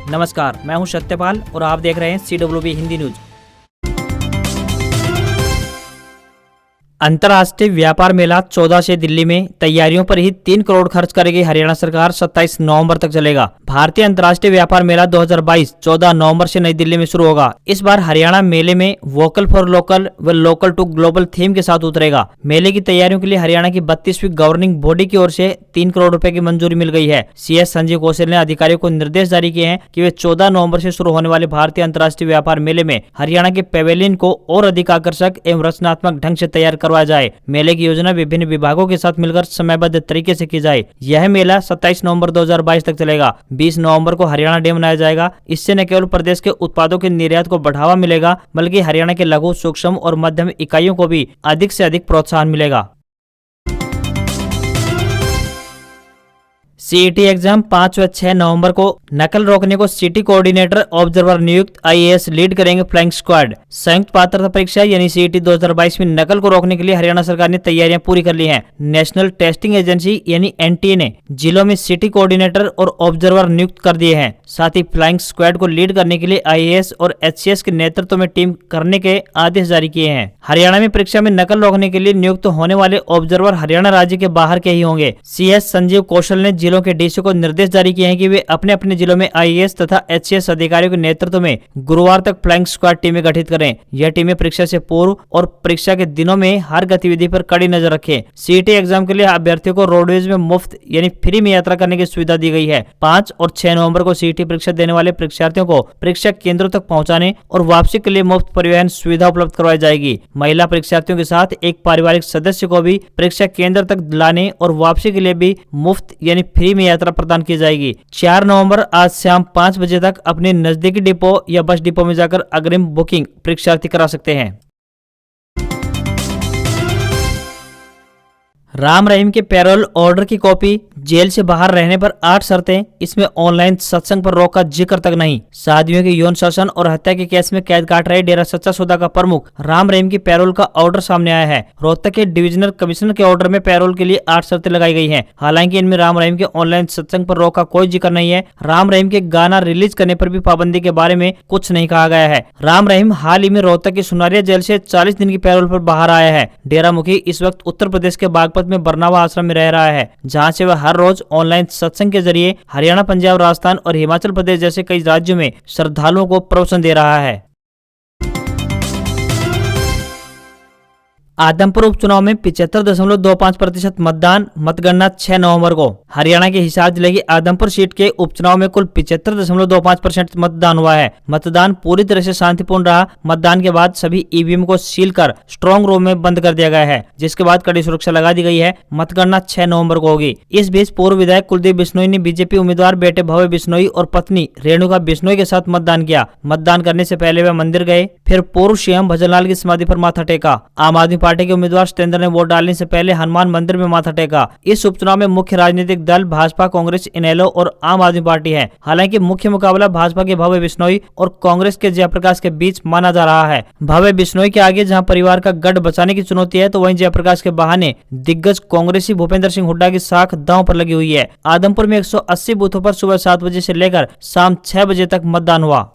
नमस्कार, मैं हूं सत्यपाल और आप देख रहे हैं CWB हिंदी न्यूज। अंतर्राष्ट्रीय व्यापार मेला 14 से दिल्ली में तैयारियों पर ही 3 करोड़ खर्च करेगी हरियाणा सरकार। 27 नवंबर तक चलेगा। भारतीय अंतर्राष्ट्रीय व्यापार मेला 2022 14 नवंबर से नई दिल्ली में शुरू होगा। इस बार हरियाणा मेले में वोकल फॉर लोकल व लोकल टू ग्लोबल थीम के साथ उतरेगा। मेले की तैयारियों के लिए हरियाणा की 32वीं गवर्निंग बॉडी की ओर से 3 करोड़ रुपए की मंजूरी मिल गई है। CS संजीव कौशल ने अधिकारियों को निर्देश जारी किए हैं कि वे 14 नवंबर से शुरू होने वाले भारतीय अंतर्राष्ट्रीय व्यापार मेले में हरियाणा के पेवेलियन को और अधिक आकर्षक एवं रचनात्मक ढंग से तैयार करवाया जाए। मेले की योजना विभिन्न विभागों के साथ मिलकर समयबद्ध तरीके से की जाए। यह मेला 27 नवंबर 2022 तक चलेगा। 20 नवंबर को हरियाणा डे मनाया जाएगा। इससे न केवल प्रदेश के उत्पादों के निर्यात को बढ़ावा मिलेगा, बल्कि हरियाणा के लघु, सूक्ष्म और मध्यम इकाइयों को भी अधिक से अधिक प्रोत्साहन मिलेगा। CET एग्जाम 5 व 6 नवंबर को नकल रोकने को सिटी कोऑर्डिनेटर ऑब्जर्वर नियुक्त IAS लीड करेंगे फ्लाइंग स्क्वाड। संयुक्त पात्रता परीक्षा यानी CET 2022 में नकल को रोकने के लिए हरियाणा सरकार ने तैयारियां पूरी कर ली हैं। नेशनल टेस्टिंग एजेंसी यानी NTA ने जिलों में सिटी कोऑर्डिनेटर और ऑब्जर्वर नियुक्त कर दिए हैं। साथ ही फ्लाइंग स्क्वाड को लीड करने के लिए IAS और HCS के नेतृत्व में टीम करने के आदेश जारी किए हैं। हरियाणा में परीक्षा में नकल रोकने के लिए नियुक्त होने वाले ऑब्जर्वर हरियाणा राज्य के बाहर के ही होंगे। CS संजीव कौशल ने जिलों के DC को निर्देश जारी किए हैं कि वे अपने अपने जिलों में IAS तथा HCS अधिकारियों के नेतृत्व में गुरुवार तक फ्लाइंग स्क्वाड टीमें गठित करें। यह टीमें परीक्षा से पूर्व और परीक्षा के दिनों में हर गतिविधि पर कड़ी नजर रखें। CET एग्जाम के लिए अभ्यर्थियों को रोडवेज में मुफ्त यानी फ्री में यात्रा करने की सुविधा दी गई है। 5 और 6 नवंबर को CET परीक्षा देने वाले परीक्षार्थियों को परीक्षा केंद्रों तक पहुंचाने और वापसी के लिए मुफ्त परिवहन सुविधा उपलब्ध करवाई जाएगी। महिला परीक्षार्थियों के साथ एक पारिवारिक सदस्य को भी परीक्षा केंद्र तक लाने और वापसी के लिए भी मुफ्त यानी फ्री में यात्रा प्रदान की जाएगी। 4 नवंबर आज शाम 5 बजे तक अपने नजदीकी डिपो या बस डिपो में जाकर अग्रिम बुकिंग परीक्षार्थी करा सकते हैं। राम रहीम के पैरोल ऑर्डर की कॉपी, जेल से बाहर रहने पर 8 शर्तें, इसमें ऑनलाइन सत्संग पर रोक का जिक्र तक नहीं। शादियों के यौन शोषण और हत्या के केस में कैद काट रहे डेरा सच्चा सौदा का प्रमुख राम रहीम की पैरोल का ऑर्डर सामने आया है। रोहतक के डिविजनल कमिश्नर के ऑर्डर में पैरोल के लिए 8 शर्तें लगाई गई हैं। हालांकि इनमें राम रहीम के ऑनलाइन सत्संग पर रोक का कोई जिक्र नहीं है। राम रहीम के गाना रिलीज करने पर भी पाबंदी के बारे में कुछ नहीं कहा गया है। राम रहीम हाल ही में रोहतक की सुनारिया जेल से 40 दिन की पैरोल पर बाहर आया है। डेरा मुखी इस वक्त उत्तर प्रदेश के बागपत में बरनावा आश्रम में रह रहा है, जहां से वह हर रोज ऑनलाइन सत्संग के जरिए हरियाणा, पंजाब, राजस्थान और हिमाचल प्रदेश जैसे कई राज्यों में श्रद्धालुओं को प्रवचन दे रहा है। आदमपुर उपचुनाव में 75.25% मतदान, मतगणना 6 नवंबर को। हरियाणा के हिसार जिले की आदमपुर सीट के उपचुनाव में कुल 75.25% मतदान हुआ है। मतदान पूरी तरह से शांतिपूर्ण रहा। मतदान के बाद सभी EVM को सील कर स्ट्रांग रूम में बंद कर दिया गया है, जिसके बाद कड़ी सुरक्षा लगा दी गई है। मतगणना 6 नवंबर को होगी। इस बीच पूर्व विधायक कुलदीप बिश्नोई ने BJP उम्मीदवार बेटे भव्य बिश्नोई और पत्नी रेणुका बिश्नोई के साथ मतदान किया। मतदान करने से पहले वह मंदिर गए, फिर पूर्व CM भजनलाल की समाधि पर माथा टेका। आम आदमी पार्टी के उम्मीदवार सत्येंद्र ने वोट डालने से पहले हनुमान मंदिर में माथा टेका। इस उपचुनाव में मुख्य राजनीतिक दल भाजपा, कांग्रेस, इनेलो और आम आदमी पार्टी है। हालांकि मुख्य मुकाबला भाजपा के भव्य बिश्नोई और कांग्रेस के जयप्रकाश के बीच माना जा रहा है। भव्य बिश्नोई के आगे जहां परिवार का गढ़ बचाने की चुनौती है, तो वहीं जयप्रकाश के बहाने दिग्गज कांग्रेसी भूपेंद्र सिंह हुड्डा की साख दांव पर लगी हुई है। आदमपुर में 180 बूथों पर सुबह 7 बजे से लेकर शाम 6 बजे तक मतदान हुआ।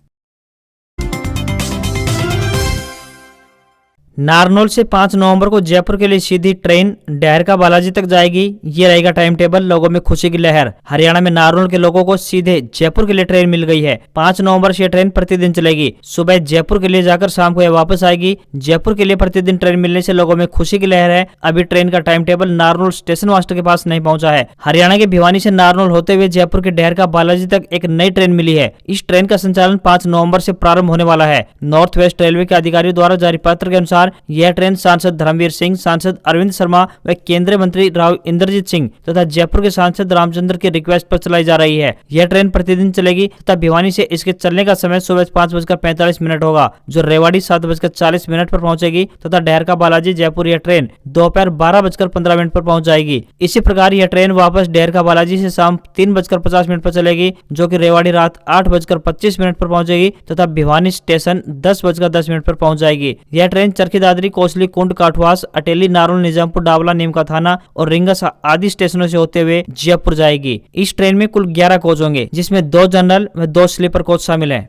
नारनौल से 5 नवंबर को जयपुर के लिए सीधी ट्रेन डहरका बालाजी तक जाएगी। ये रहेगा टाइम टेबल। लोगों में खुशी की लहर। हरियाणा में नारनौल के लोगों को सीधे जयपुर के लिए ट्रेन मिल गई है। 5 नवंबर से यह ट्रेन प्रतिदिन चलेगी। सुबह जयपुर के लिए जाकर शाम को यह वापस आएगी। जयपुर के लिए प्रतिदिन ट्रेन मिलने से लोगों में खुशी की लहर है। अभी ट्रेन का time table Narnaul station master के पास नहीं पहुंचा है। हरियाणा के भिवानी से नारनौल होते हुए जयपुर के डहरका बालाजी तक एक नई ट्रेन मिली है। इस ट्रेन का संचालन 5 नवंबर से प्रारंभ होने वाला है। नॉर्थ वेस्ट रेलवे के अधिकारियों द्वारा जारी पत्र के अनुसार यह ट्रेन सांसद धर्मवीर सिंह, सांसद अरविंद शर्मा व केंद्रीय मंत्री राव इंद्रजीत सिंह तथा जयपुर के सांसद रामचंद्र की रिक्वेस्ट पर चलाई जा रही है। यह ट्रेन प्रतिदिन चलेगी तथा भिवानी से इसके चलने का समय सुबह 5:45 होगा, जो रेवाड़ी 7:40 पर पहुंचेगी तथा डहरका बालाजी जयपुर यह ट्रेन दोपहर 12:15 पर पहुंच जाएगी। इसी प्रकार यह ट्रेन वापस डहरका बालाजी से शाम 3:50 पर चलेगी, जो कि रेवाड़ी रात 8:25 पर पहुंचेगी तथा भिवानी स्टेशन 10:10 पर पहुंच जाएगी। यह ट्रेन चरखी दादरी, कोसली, कुंड, काठवास, अटेली, नारोल, निजामपुर, डावला, नीमका थाना और रिंगस आदि स्टेशनों से होते हुए जयपुर जाएगी। इस ट्रेन में कुल 11 कोच होंगे, जिसमें 2 जनरल व 2 स्लीपर कोच शामिल हैं।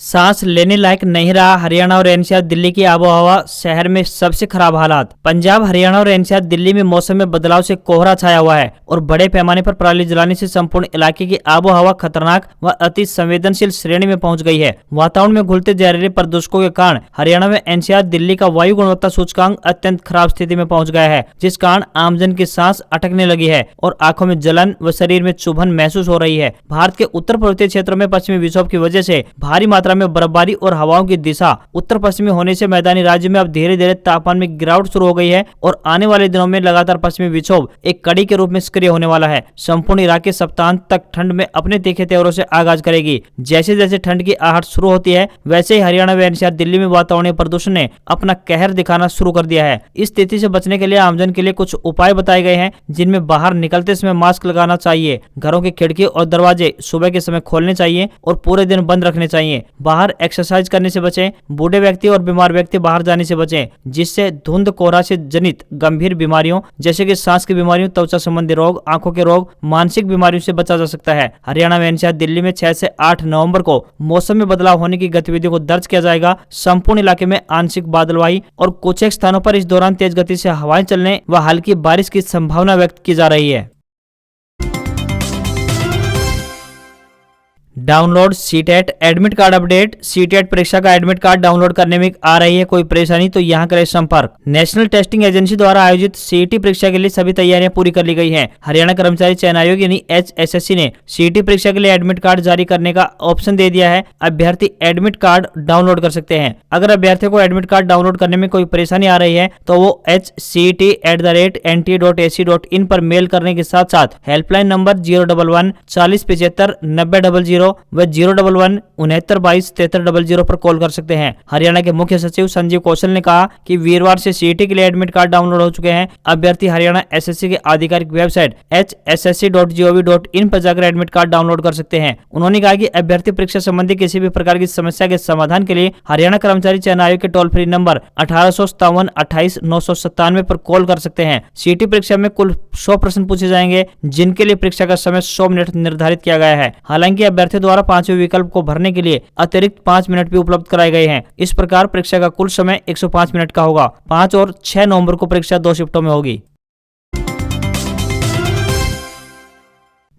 सांस लेने लायक नहीं रहा हरियाणा और एनसीआर दिल्ली की आबोहवा, शहर में सबसे खराब हालात। पंजाब, हरियाणा और एनसीआर दिल्ली में मौसम में बदलाव से कोहरा छाया हुआ है और बड़े पैमाने पर पराली जलाने से संपूर्ण इलाके की आबोहवा खतरनाक व अति संवेदनशील श्रेणी में पहुंच गई है। वातावरण में घुलते जहरीले प्रदूषकों के कारण हरियाणा में एनसीआर दिल्ली का वायु गुणवत्ता सूचकांक अत्यंत खराब स्थिति में पहुंच गया है, जिस कारण आमजन की सांस अटकने लगी है और आंखों में जलन व शरीर में चुभन महसूस हो रही है। भारत के उत्तर पूर्वीय क्षेत्रों में पश्चिमी विक्षोभ की वजह से भारी मात्रा में बर्फबारी और हवाओं की दिशा उत्तर पश्चिमी होने से मैदानी राज्य में अब धीरे धीरे तापमान में गिरावट शुरू हो गई है और आने वाले दिनों में लगातार पश्चिमी विक्षोभ एक कड़ी के रूप में सक्रिय होने वाला है। संपूर्ण इलाके सप्ताहांत तक ठंड में अपने तीखे तेवरों से आगाज करेगी। जैसे जैसे ठंड की आहट शुरू होती है, वैसे ही हरियाणा व एनसीआर दिल्ली में वातावरणीय प्रदूषण ने अपना कहर दिखाना शुरू कर दिया है। इस स्थिति से बचने के लिए आमजन के लिए कुछ उपाय बताए गए हैं, जिनमें बाहर निकलते समय मास्क लगाना चाहिए, घरों की खिड़की और दरवाजे सुबह के समय खोलने चाहिए और पूरे दिन बंद रखने चाहिए। बाहर एक्सरसाइज करने से बचें, बूढ़े व्यक्ति और बीमार व्यक्ति बाहर जाने से बचें, जिससे धुंध कोहरा से जनित गंभीर बीमारियों जैसे कि सांस की बीमारियों, त्वचा संबंधी रोग, आंखों के रोग, मानसिक बीमारियों से बचा जा सकता है। हरियाणा में एनसीआर दिल्ली में 6 से 8 नवंबर को मौसम में बदलाव होने की गतिविधियों को दर्ज किया जाएगा। संपूर्ण इलाके में आंशिक बादलवाई और कुछ एक स्थानों पर इस दौरान तेज गति से हवाएं चलने व हल्की बारिश की संभावना व्यक्त की जा रही है। Download CTET admit card update. CTET परीक्षा का एडमिट कार्ड डाउनलोड करने में आ रही है कोई परेशानी तो यहाँ करें संपर्क। नेशनल टेस्टिंग एजेंसी द्वारा आयोजित सीईटी परीक्षा के लिए सभी तैयारियां पूरी कर ली गई हैं। हरियाणा कर्मचारी चयन आयोग यानी HSSC ने सीईटी परीक्षा के लिए एडमिट कार्ड जारी करने का ऑप्शन दे दिया है। अभ्यर्थी एडमिट कार्ड डाउनलोड कर सकते हैं। अगर अभ्यर्थियों को एडमिट कार्ड डाउनलोड करने में कोई परेशानी आ रही है तो वो hcet@nta.ac.in पर मेल करने के साथ साथ हेल्पलाइन नंबर 011 40 75 90 00 व 011 69 22 73 00 पर कॉल कर सकते हैं। हरियाणा के मुख्य सचिव संजीव कौशल ने कहा कि वीरवार से सीईटी के लिए एडमिट कार्ड डाउनलोड हो चुके हैं। अभ्यर्थी हरियाणा एसएससी के आधिकारिक वेबसाइट hssc.gov.in पर जाकर एडमिट कार्ड डाउनलोड कर सकते हैं। उन्होंने कहा कि अभ्यर्थी परीक्षा संबंधी किसी भी प्रकार की समस्या के समाधान के लिए हरियाणा कर्मचारी चयन आयोग के टोल फ्री नंबर 1857 28 997 पर कॉल कर सकते हैं। सीईटी परीक्षा में कुल 100 प्रश्न पूछे जाएंगे, जिनके लिए परीक्षा का समय 100 मिनट निर्धारित किया गया है। हालांकि अभ्यर्थी द्वारा 5वें विकल्प को भरने के लिए अतिरिक्त 5 मिनट भी उपलब्ध कराए गए हैं। इस प्रकार परीक्षा का कुल समय 105 मिनट का होगा। 5 और 6 नवंबर को परीक्षा 2 शिफ्टों में होगी।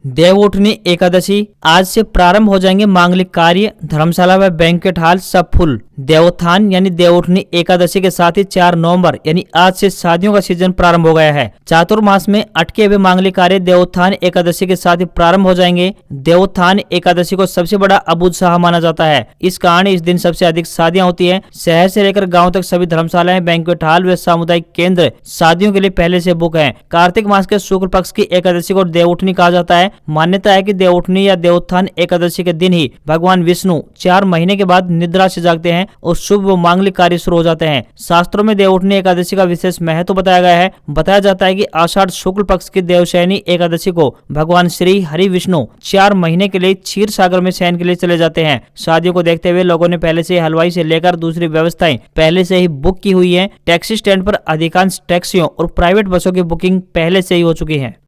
देवउठनी एकादशी आज से प्रारंभ हो जाएंगे मांगलिक कार्य, धर्मशाला व बैंक्वेट हॉल सब फुल। देवोत्थान यानी देवउठनी एकादशी के साथ ही 4 नवंबर यानी आज से शादियों का सीजन प्रारंभ हो गया है। चातुर्मास में अटके हुए मांगलिक कार्य देवोत्थान एकादशी के साथ ही प्रारंभ हो जाएंगे। देवोत्थान एकादशी को सबसे बड़ा अबू उत्साह माना जाता है। इस कारण इस दिन सबसे अधिक शादियां होती है। शहर से लेकर गाँव तक सभी धर्मशालाएं, बैंक्वेट हॉल व सामुदायिक केंद्र शादियों के लिए पहले से बुक है। कार्तिक मास के शुक्ल पक्ष की एकादशी को देवउठनी कहा जाता है। मान्यता है कि देवउठनी या देवोत्थान एकादशी के दिन ही भगवान विष्णु 4 महीने के बाद निद्रा से जागते हैं और शुभ व मांगलिक कार्य शुरू हो जाते हैं। शास्त्रों में देवउठनी एकादशी का विशेष महत्व बताया गया है। बताया जाता है कि आषाढ़ शुक्ल पक्ष की देवशयनी एकादशी को भगवान श्री हरि विष्णु 4 महीने के लिए क्षीर सागर में शयन के लिए चले जाते हैं। शादियों को देखते हुए लोगों ने पहले से हलवाई से लेकर दूसरी व्यवस्थाएं पहले से ही बुक की हुई है। टैक्सी स्टैंड पर अधिकांश टैक्सियों और प्राइवेट बसों की बुकिंग पहले से ही हो चुकी है।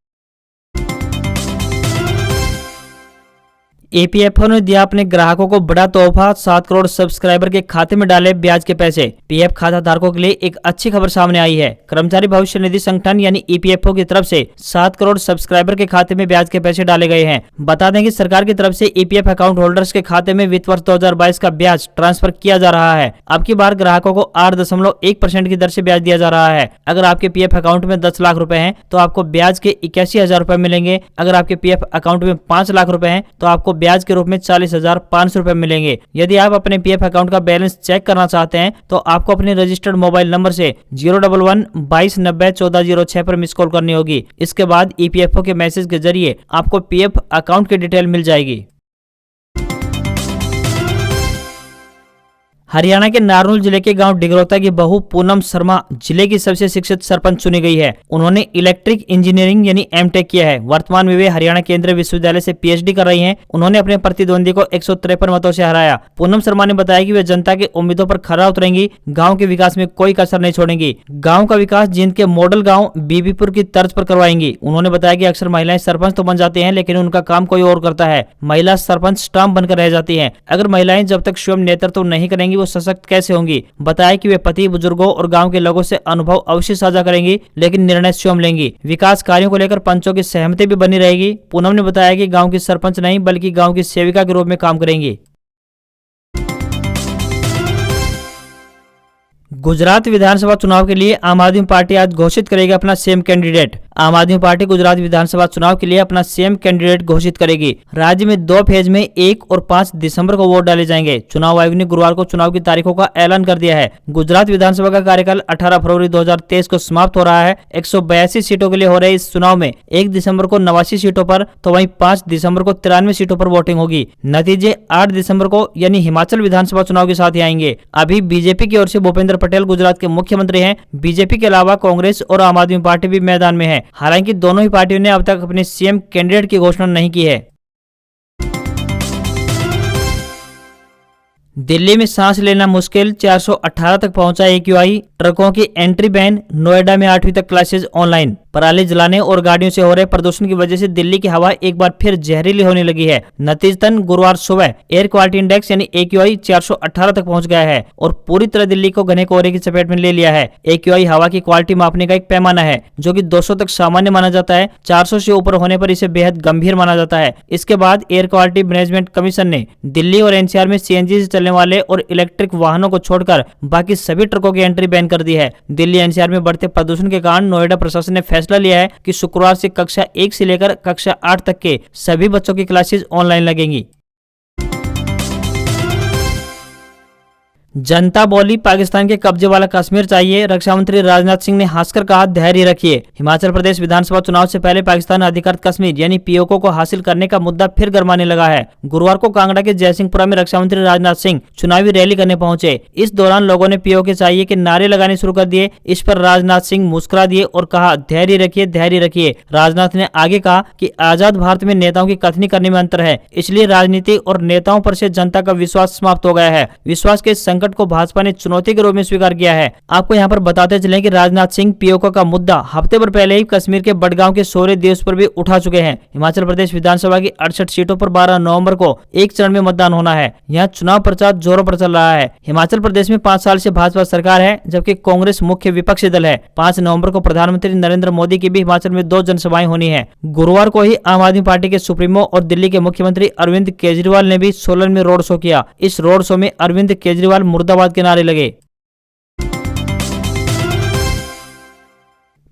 ईपीएफओ ने दिया अपने ग्राहकों को बड़ा तोहफा, 7 करोड़ सब्सक्राइबर के खाते में डाले ब्याज के पैसे। पीएफ खाता धारकों के लिए एक अच्छी खबर सामने आई है। कर्मचारी भविष्य निधि संगठन यानी ईपीएफओ की तरफ से 7 करोड़ सब्सक्राइबर के खाते में ब्याज के पैसे डाले गए हैं। बता दें कि सरकार की तरफ से ईपीएफ अकाउंट होल्डर्स के खाते में वित्त वर्ष 2022 का ब्याज ट्रांसफर किया जा रहा है। अब की बार ग्राहकों को 8.1% की दर से ब्याज दिया जा रहा है। अगर आपके पीएफ अकाउंट में 10 लाख रुपए हैं तो आपको ब्याज के 81,000 रुपए मिलेंगे। अगर आपके पीएफ अकाउंट में 5 लाख रुपए हैं तो आपको ब्याज के रूप में 40,500 रुपए मिलेंगे। यदि आप अपने पीएफ अकाउंट का बैलेंस चेक करना चाहते हैं तो आपको अपने रजिस्टर्ड मोबाइल नंबर से 011 22 90 1406 पर मिस कॉल करनी होगी। इसके बाद ईपीएफओ के मैसेज के जरिए आपको पीएफ अकाउंट की डिटेल मिल जाएगी। हरियाणा के नारनौल जिले के गांव डिगरौता की बहू पूनम शर्मा जिले की सबसे शिक्षित सरपंच चुनी गई है। उन्होंने इलेक्ट्रिक इंजीनियरिंग यानी एमटेक किया है। वर्तमान में वे हरियाणा केंद्रीय विश्वविद्यालय से पीएचडी कर रही हैं। उन्होंने अपने प्रतिद्वंदी को 153 मतों से हराया। पूनम शर्मा ने बताया कि वे जनता की उम्मीदों पर खरा उतरेंगी, गाँव के विकास में कोई कसर नहीं छोड़ेंगी। गाँव का विकास जींद के मॉडल गाँव बीबीपुर की तर्ज पर करवाएंगी। उन्होंने बताया कि अक्सर महिलाएं सरपंच तो बन जाती हैं, लेकिन उनका काम कोई और करता है। महिला सरपंच स्टाम्प बनकर रह जाती हैं। अगर महिलाएं जब तक स्वयं नेतृत्व नहीं करेंगी वो सशक्त कैसे होंगी। बताया कि वे पति, बुजुर्गों और गांव के लोगों से अनुभव अवश्य साझा करेंगी, लेकिन निर्णय स्वयं लेंगी। विकास कार्यों को लेकर पंचों की सहमति भी बनी रहेगी। पूनम ने बताया कि गांव की सरपंच नहीं बल्कि गांव की सेविका के रूप में काम करेंगी। गुजरात विधानसभा चुनाव के लिए आम आदमी पार्टी आज घोषित करेगी अपना सीएम कैंडिडेट। आम आदमी पार्टी गुजरात विधानसभा चुनाव के लिए अपना सीएम कैंडिडेट घोषित करेगी। राज्य में 2 फेज में 1 और 5 दिसंबर को वोट डाले जाएंगे। चुनाव आयोग ने गुरुवार को चुनाव की तारीखों का ऐलान कर दिया है। गुजरात विधानसभा का कार्यकाल 18 फरवरी 2023 को समाप्त हो रहा है। 182 सीटों के लिए हो रहे इस चुनाव में 1 दिसंबर को 89 सीटों पर तो वहीं 5 दिसंबर को 93 सीटों पर वोटिंग होगी। नतीजे 8 दिसंबर को यानी हिमाचल विधानसभा चुनाव के साथ ही आएंगे। अभी बीजेपी की ओर से भूपेंद्र पटेल गुजरात के मुख्यमंत्री हैं। बीजेपी के अलावा कांग्रेस और आम आदमी पार्टी भी मैदान में है। हालांकि दोनों ही पार्टियों ने अब तक अपने सीएम कैंडिडेट की घोषणा नहीं की है। दिल्ली में सांस लेना मुश्किल, 418 तक पहुंचा AQI। ट्रकों की एंट्री बैन, नोएडा में 8वीं तक क्लासेज ऑनलाइन। पराली जलाने और गाड़ियों से हो रहे प्रदूषण की वजह से दिल्ली की हवा एक बार फिर जहरीली होने लगी है। नतीजतन गुरुवार सुबह एयर क्वालिटी इंडेक्स यानी AQI 418 तक पहुंच गया है और पूरी तरह दिल्ली को घने कोहरे की चपेट में ले लिया है। AQI हवा की क्वालिटी मापने का एक पैमाना है जो कि 200 तक सामान्य माना जाता है। 400 से ऊपर होने पर इसे बेहद गंभीर माना जाता है। इसके बाद एयर क्वालिटी मैनेजमेंट कमीशन ने दिल्ली और NCR में CNG से चलने वाले और इलेक्ट्रिक वाहनों को छोड़कर बाकी सभी ट्रकों की एंट्री बैन कर दी है। दिल्ली NCR में बढ़ते प्रदूषण के कारण नोएडा प्रशासन ने फैसला लिया है कि शुक्रवार से कक्षा 1 से लेकर कक्षा 8 तक के सभी बच्चों की क्लासेस ऑनलाइन लगेंगी। जनता बोली पाकिस्तान के कब्जे वाला कश्मीर चाहिए, रक्षा मंत्री राजनाथ सिंह ने हंसकर कहा धैर्य रखिए। हिमाचल प्रदेश विधानसभा चुनाव से पहले पाकिस्तान अधिकृत कश्मीर यानी POK को हासिल करने का मुद्दा फिर गरमाने लगा है। गुरुवार को कांगड़ा के जयसिंहपुरा में रक्षा मंत्री राजनाथ सिंह चुनावी रैली करने पहुंचे। इस दौरान लोगों ने POK चाहिए के नारे लगाने शुरू कर दिए। इस पर राजनाथ सिंह मुस्कुरा दिए और कहा धैर्य रखिए, धैर्य रखिए। राजनाथ ने आगे कहा कि आजाद भारत में नेताओं की कथनी करने में अंतर है, इसलिए राजनीति और नेताओं पर से जनता का विश्वास समाप्त हो गया है। विश्वास के संकट को भाजपा ने चुनौती के रूप में स्वीकार किया है। आपको यहां पर बताते चलें कि राजनाथ सिंह POK का मुद्दा हफ्ते भर पहले ही कश्मीर के बडगांव के शौर्य दिवस पर भी उठा चुके हैं। हिमाचल प्रदेश विधानसभा की 68 सीटों पर 12 नवंबर को एक चरण में मतदान होना है। यहाँ चुनाव प्रचार जोरों पर चल रहा है। हिमाचल प्रदेश में 5 साल से भाजपा सरकार है, जबकि कांग्रेस मुख्य विपक्षी दल है। 5 नवंबर को प्रधानमंत्री नरेंद्र मोदी की भी हिमाचल में 2 जनसभाएं होनी है। गुरुवार को ही आम आदमी पार्टी के सुप्रीमो और दिल्ली के मुख्यमंत्री अरविंद केजरीवाल ने भी सोलन में रोड शो किया। इस रोड शो में अरविंद केजरीवाल मुर्दाबाद के नारे लगे।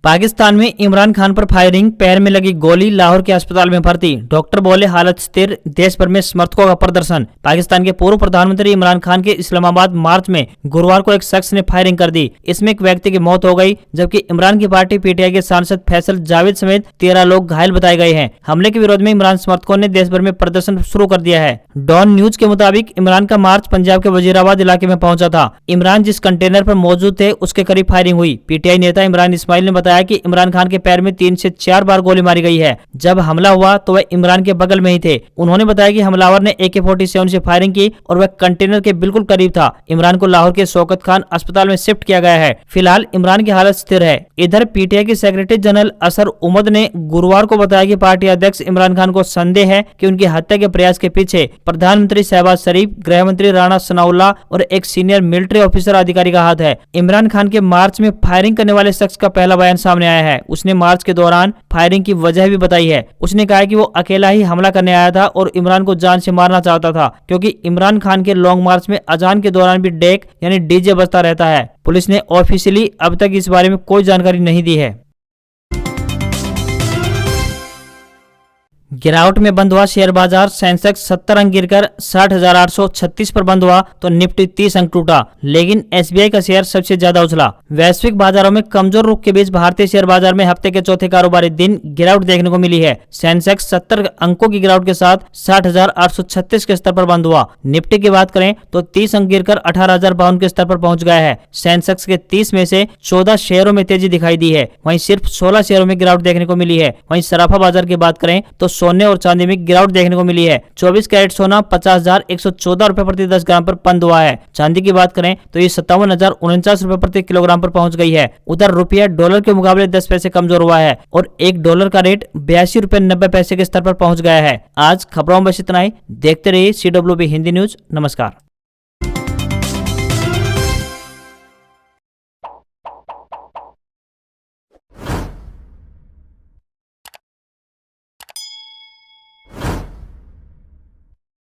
पाकिस्तान में इमरान खान पर फायरिंग, पैर में लगी गोली, लाहौर के अस्पताल में भर्ती। डॉक्टर बोले हालत स्थिर, देश भर में समर्थकों का प्रदर्शन। पाकिस्तान के पूर्व प्रधानमंत्री इमरान खान के इस्लामाबाद मार्च में गुरुवार को एक शख्स ने फायरिंग कर दी। इसमें एक व्यक्ति की मौत हो गई, जबकि इमरान की पार्टी PTI के सांसद फैसल जावेद समेत 13 लोग घायल बताए गए हैं। हमले के विरोध में इमरान समर्थकों ने देश भर में प्रदर्शन शुरू कर दिया है। डॉन न्यूज के मुताबिक इमरान का मार्च पंजाब के वजीराबाद इलाके में पहुंचा था। इमरान जिस कंटेनर पर मौजूद थे उसके करीब फायरिंग हुई। PTI नेता इमरान इस्माइल ने बताया कि इमरान खान के पैर में 3 से 4 बार गोली मारी गई है। जब हमला हुआ तो वह इमरान के बगल में ही थे। उन्होंने बताया कि हमलावर ने AK-47 से फायरिंग की और वह कंटेनर के बिल्कुल करीब था। इमरान को लाहौर के शौकत खान अस्पताल में शिफ्ट किया गया है। फिलहाल इमरान की हालत स्थिर है। इधर PTI के सेक्रेटरी जनरल असर उमद ने गुरुवार को बताया कि पार्टी अध्यक्ष इमरान खान को संदेह है कि उनकी हत्या के प्रयास के पीछे प्रधानमंत्री शहबाज शरीफ, गृह मंत्री राणा सनाउल्लाह और एक सीनियर मिलिट्री ऑफिसर अधिकारी का हाथ है। इमरान खान के मार्च में फायरिंग करने वाले शख्स का पहला बयान सामने आया है। उसने मार्च के दौरान फायरिंग की वजह भी बताई है। उसने कहा कि वो अकेला ही हमला करने आया था और इमरान को जान से मारना चाहता था, क्योंकि इमरान खान के लॉन्ग मार्च में अजान के दौरान भी डेक यानी DJ बजता रहता है। पुलिस ने ऑफिशियली अब तक इस बारे में कोई जानकारी नहीं दी है। गिरावट में बंद हुआ शेयर बाजार। सेंसेक्स 70 अंक गिरकर 60,836 पर बंद हुआ तो निफ्टी 30 अंक टूटा, लेकिन एसबीआई का शेयर सबसे ज्यादा उछला। वैश्विक बाजारों में कमजोर रुख के बीच भारतीय शेयर बाजार में हफ्ते के चौथे कारोबारी दिन गिरावट देखने को मिली है। सेंसेक्स 70 अंकों की गिरावट के साथ 60,836 के स्तर पर बंद हुआ। निफ्टी की बात करें तो 30 अंक गिरकर 18,052 के स्तर पर पहुंच गया है। सेंसेक्स के 30 में से 14 शेयरों में तेजी दिखाई दी है, वहीं सिर्फ 16 शेयरों में गिरावट देखने को मिली है। वहीं सराफा बाजार की बात करें तो सोने और चांदी में गिरावट देखने को मिली है। 24 कैरेट सोना 50,114 रुपए प्रति 10 ग्राम पर बंद हुआ है। चांदी की बात करें तो ये 57,049 रुपए प्रति किलोग्राम पर पहुंच गई है। उधर रुपया डॉलर के मुकाबले 10 पैसे कमजोर हुआ है और $1 का रेट 82.90 रुपए के स्तर पर पहुंच गया है। आज खबरों में बस इतना ही। देखते रहिए CWB हिंदी न्यूज। नमस्कार।